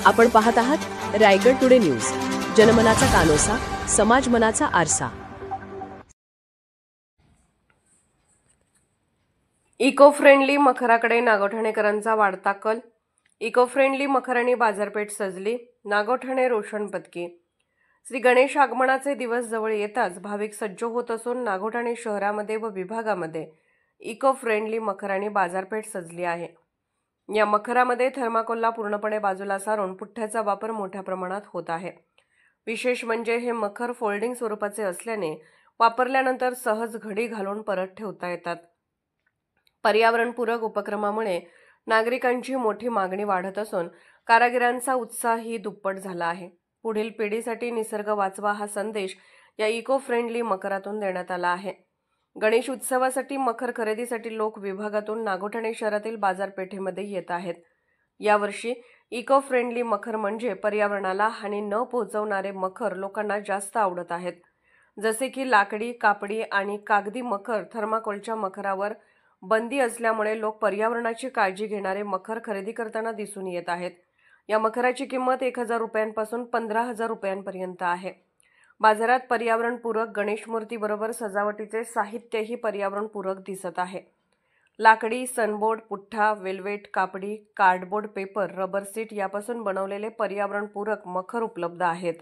आपण पाहत आहात रायगड टुडे न्यूज, जनमनाचा कानोसा, समाज मनाचा आरसा। इको फ्रेंडली मखराकडे नागोठणेकरांचा वाढता कल। इको फ्रेंडली मखर आणि बाजारपेठ सजली, नागोठणे रोशन पदकी। श्री गणेश आगमनाचे दिवस जवळ येताच भाविक सज्ज होत असून नागोठणे शहरामध्ये व विभागामध्ये इको फ्रेंडली मखर आणि बाजारपेठ सजली आहे। या मखरामध्ये थर्माकोलला पूर्णपणे बाजूला सारून पुठ्ठ्याचा वापर मोठ्या प्रमाणात होत आहे। विशेष म्हणजे हे मखर फोल्डिंग स्वरूपाचे असल्याने वापरल्यानंतर सहज घडी घालून परत ठेवता येतात। पर्यावरणपूरक उपक्रमामुळे नागरिकांची मोठी मागणी वाढत असून कारागिरांचा उत्साहही दुप्पट झाला आहे। पुढील पिढीसाठी निसर्ग वाचवा हा संदेश या इको फ्रेंडली मखरातून देण्यात आला आहे। गणेश उत्सवासाठी मखर खरेदीसाठी लोक विभागातून नागोठणे शहरातील बाजारपेठेमध्ये येत आहेत। यावर्षी इको फ्रेंडली मखर म्हणजे पर्यावरणाला हानी न पोहोचवणारे मखर लोकांना जास्त आवडत आहेत। जसे की लाकडी, कापडी आणि कागदी मखर। थर्माकोलच्या मखरावर बंदी असल्यामुळे लोक पर्यावरणाची काळजी घेणारे मखर खरेदी करताना दिसून येत आहेत। या मखराची किंमत 1000 रुपयांपासून 15000 रुपयांपर्यंत आहे। बाजारात पर्यावरणपूरक गणेश मूर्तीबरोबर सजावटीचे साहित्यही पर्यावरणपूरक दिसत आहे। लाकडी, सनबोर्ड, पुठ्ठा, वेल्वेट, कापडी, कार्डबोर्ड पेपर, रबर सीट यापासून बनवलेले पर्यावरणपूरक मखर उपलब्ध आहेत।